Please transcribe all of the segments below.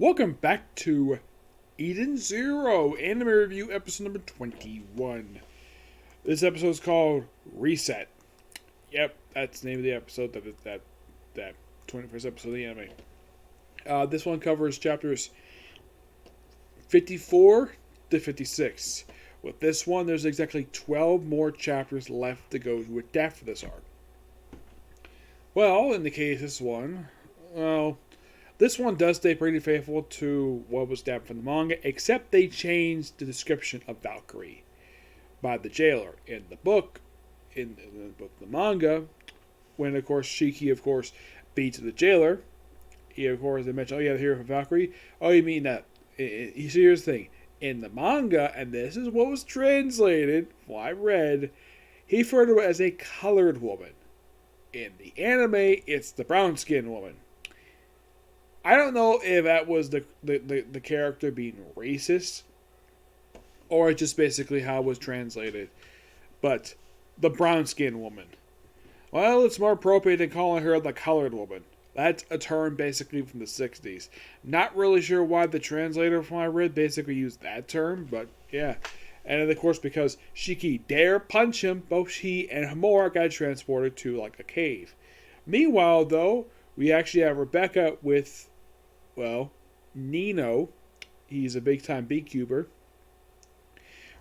Welcome back to Eden Zero Anime Review episode number 21. This episode is called Reset. Yep, that's the name of the episode. That 21st episode of the anime. This one covers chapters 54 to 56. With this one, there's exactly 12 more chapters left to go with death for this arc. Well, in the case of this one, this one does stay pretty faithful to what was adapted from the manga, except they changed the description of Valkyrie by the jailer. In the book, the manga, when of course Shiki, of course, beats the jailer, of course they mention, oh yeah, the hero for Valkyrie. Oh, you mean that? Here's the thing. In the manga, and this is what was translated, what I read, he referred to it as a colored woman. In the anime, it's the brown-skinned woman. I don't know if that was the character being racist or just basically how it was translated. But the brown-skinned woman. Well, it's more appropriate than calling her the colored woman. That's a term basically from the 60s. Not really sure why the translator from I read basically used that term, but yeah. And of course, because Shiki dare punch him, both he and Homura got transported to like a cave. Meanwhile, though, we actually have Rebecca with, well, Nino. He's a big time beekeeper.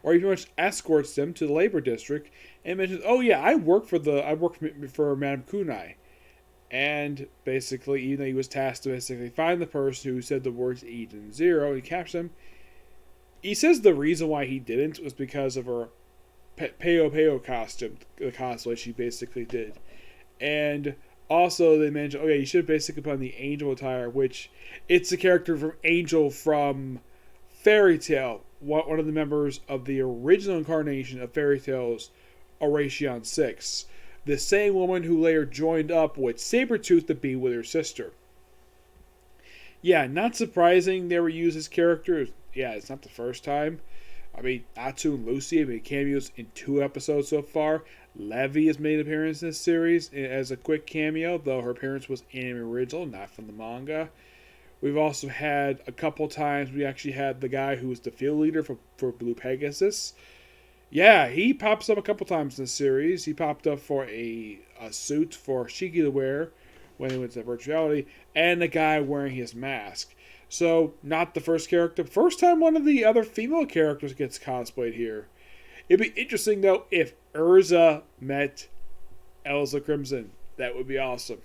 Or he pretty much escorts them to the labor district and mentions, "Oh yeah, I work for Madame Kunai." And basically, even though he was tasked to basically find the person who said the words Eden Zero and capture them, he says the reason why he didn't was because of her Peo Peo costume, the cosplay she basically did. And also, they mentioned, oh yeah, you should basically put on the Angel attire, which it's the character from Angel from Fairy Tail, one of the members of the original incarnation of Fairy Tail's Oration 6. The same woman who later joined up with Sabretooth to be with her sister. Yeah, not surprising they were used as characters. Yeah, it's not the first time. I mean, Atsu and Lucy have made cameos in 2 episodes so far. Levi has made an appearance in this series as a quick cameo, though her appearance was anime original, not from the manga. We've also had a couple times, we actually had the guy who was the field leader for Blue Pegasus. Yeah, he pops up a couple times in the series. He popped up for a suit for Shiki to wear when he went to virtuality, and the guy wearing his mask. So, not the first character. First time one of the other female characters gets cosplayed here. It'd be interesting, though, if Urza met Elsa Crimson. That would be awesome.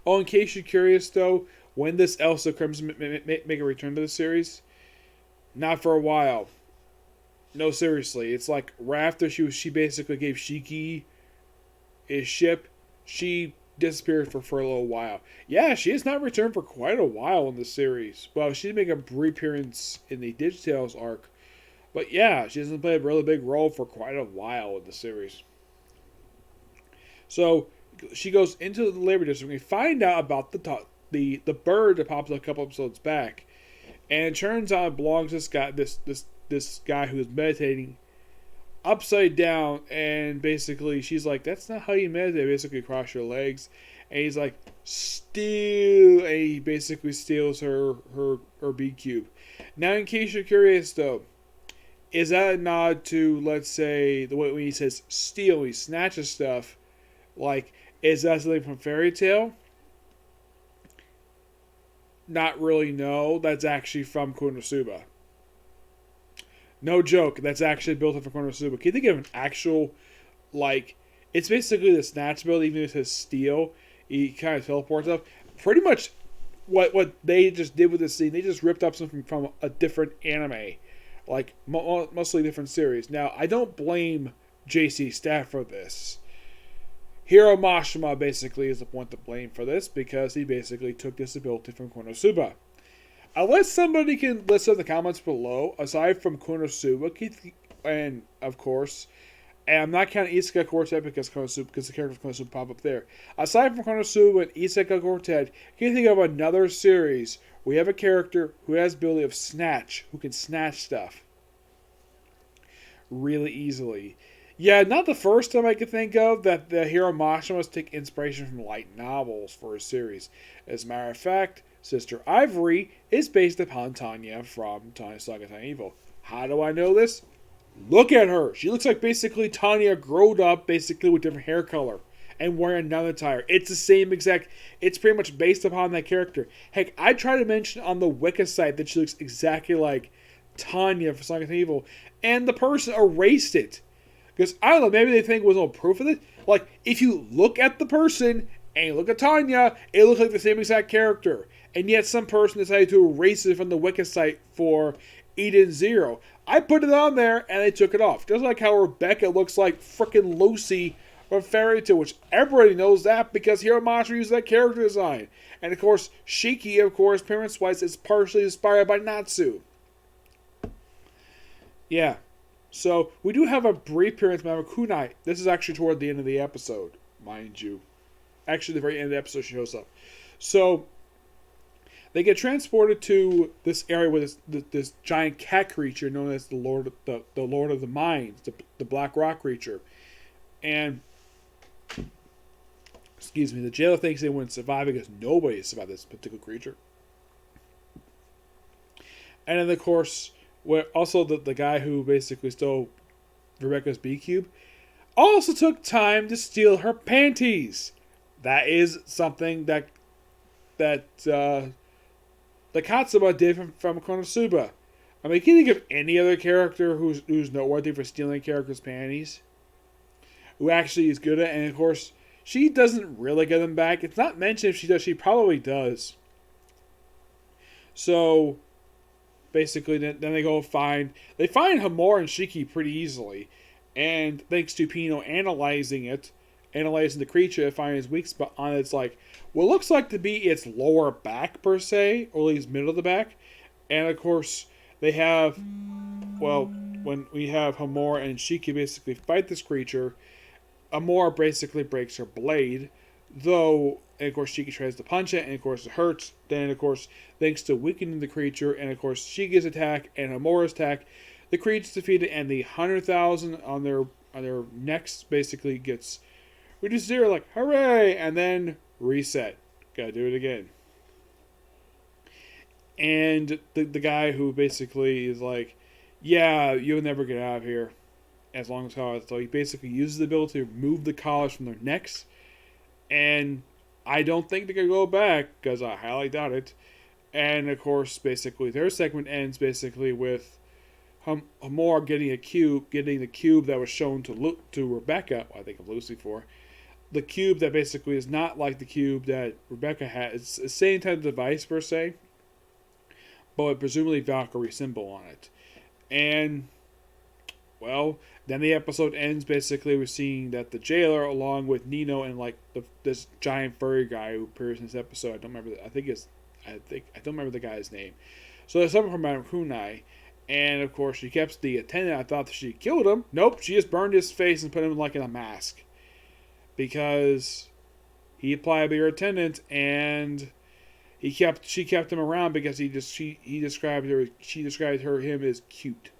Oh, in case you're curious, though, when does Elsa Crimson make a return to the series? Not for a while. No, seriously. It's like right after she basically gave Shiki his ship, she disappeared for a little while. Yeah, she has not returned for quite a while in the series. Well, she did make a brief appearance in the Digitales arc. But yeah, she hasn't played a really big role for quite a while in the series. So she goes into the labor district. We find out about the bird that pops up a couple episodes back, and it turns out it belongs to this guy who is meditating upside down, and basically she's like, "That's not how you meditate. Basically, cross your legs." And he's like, "Steal," and he basically steals her B cube. Now, in case you're curious, though. Is that a nod to, let's say, the way when he says steal, he snatches stuff? Like, is that something from Fairy Tail? Not really, no. That's actually from Konosuba. No joke, that's actually built in from Konosuba. Can you think of an actual, like, it's basically the snatch build, even if it says steal, he kind of teleports up. Pretty much what they just did with this scene, they just ripped up something from a different anime. Like, mostly different series. Now, I don't blame JC Staff for this. Hiro Mashima basically is the point to blame for this because he basically took this ability from Konosuba. Unless somebody can list in the comments below, aside from Konosuba, and of course, and I'm not counting Isekai Quartet because the character of Konosuba pop up there. Aside from Konosuba and Isekai Quartet, can you think of another series we have a character who has the ability of snatch, who can snatch stuff really easily? Yeah, not the first time I could think of that the Hiro Mashima was taking inspiration from light novels for a series. As a matter of fact, Sister Ivory is based upon Tanya from Tanya Saga Tanya Evil. How do I know this? Look at her. She looks like basically Tanya grown up, basically with different hair color and wearing another attire. It's the same exact. It's pretty much based upon that character. Heck, I tried to mention on the Wicca site that she looks exactly like Tanya from Saga Evil, and the person erased it because I don't know. Maybe they think it was no proof of it. Like if you look at the person and you look at Tanya, it looks like the same exact character, and yet some person decided to erase it from the Wicca site for Eden Zero. I put it on there and they took it off. Just like how Rebecca looks like frickin' Lucy from Fairy Tail, which everybody knows that because Hero Monster used that character design. And of course, Shiki, of course, Parents Wise, is partially inspired by Natsu. Yeah. So, we do have a brief appearance by Kunai. This is actually toward the end of the episode, mind you. Actually, the very end of the episode she shows up. So, they get transported to this area with this giant cat creature known as the Lord of the Mines, the Black Rock creature. And, excuse me, the jailer thinks they wouldn't survive because nobody survived this particular creature. And then, of course, also the guy who basically stole Rebecca's B-Cube also took time to steal her panties. That is something that the Katsuma did from Konosuba. I mean, can you think of any other character who's noteworthy for stealing a character's panties? Who actually is good at it? And of course, she doesn't really get them back. It's not mentioned if she does. She probably does. So, basically, then they go find Hamor and Shiki pretty easily. And thanks to Pino analyzing the creature, finding its weak spot on its what looks like to be its lower back per se, or at least middle of the back. And of course, they have, when we have Hamor and Shiki basically fight this creature, Hamor basically breaks her blade, though, and of course Shiki tries to punch it, and of course it hurts. Then of course, thanks to weakening the creature, and of course Shiki's attack and Hamor's attack, the creature's defeated, and the 100,000 on their necks basically gets reduced to 0, hooray, and then reset. Gotta do it again. And the guy who basically is yeah, you'll never get out of here as long as how. So he basically uses the ability to remove the collars from their necks, and I don't think they can go back because I highly doubt it. And of course, basically their segment ends basically with Hamor getting the cube that was shown to Rebecca. I think of Lucy for. The cube that basically is not like the cube that Rebecca had. It's the same type of device per se, but with presumably Valkyrie symbol on it. And, then the episode ends basically with seeing that the jailer, along with Nino and this giant furry guy who appears in this episode, I don't remember the guy's name. So there's someone from Madame Kunai, and of course she kept the attendant. I thought that she killed him. Nope, she just burned his face and put him in a mask. Because he applied to be her attendant, and she kept him around because she described him as cute.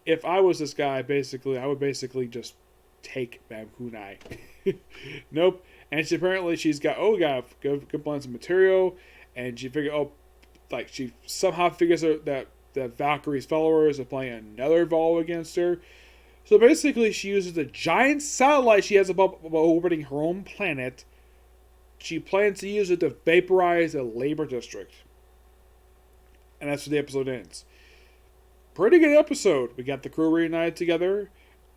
If I was this guy, basically, I would basically just take Madame Kunai. Nope. And she's got good balance of material, and she figured she somehow figures out that Valkyrie's followers are playing another Evolve against her. So basically, she uses a giant satellite she has above orbiting her own planet. She plans to use it to vaporize a labor district. And that's where the episode ends. Pretty good episode. We got the crew reunited together,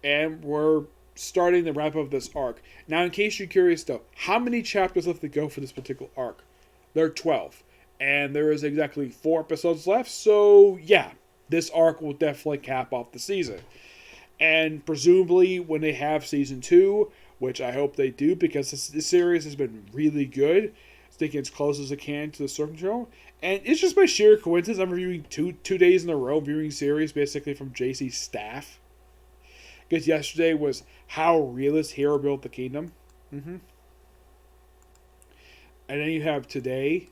and we're starting the wrap up of this arc. Now, in case you're curious though, how many chapters left to go for this particular arc? There are 12. And there is exactly 4 episodes left, so yeah, this arc will definitely cap off the season. And presumably when they have season 2, which I hope they do because this series has been really good, sticking as close as it can to the source material. And it's just by sheer coincidence I'm reviewing two days in a row, viewing series basically from JC's staff. Because yesterday was How Realist Hero Built the Kingdom. And then you have today,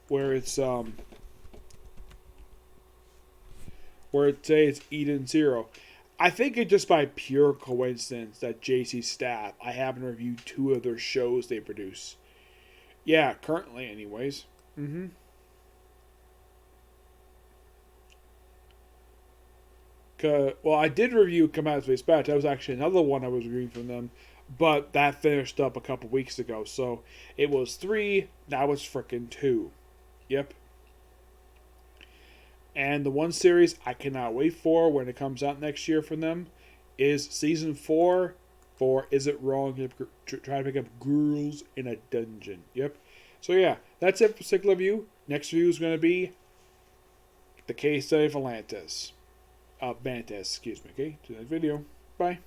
where it's today it's Eden Zero. I think it's just by pure coincidence that JC's staff, I haven't reviewed 2 of their shows they produce. Yeah, currently, anyways. Mm-hmm. Well, I did review Command Space Batch. That was actually another one I was reviewing from them, but that finished up a couple weeks ago. So it was 3, now it's frickin' 2. Yep. And the one series I cannot wait for when it comes out next year from them is season 4 for Is It Wrong to try to pick up girls in a dungeon. Yep. So yeah, that's it for Sick Review. Next review is going to be the case study of Atlantis. Mantis, excuse me. Okay, to the next video. Bye.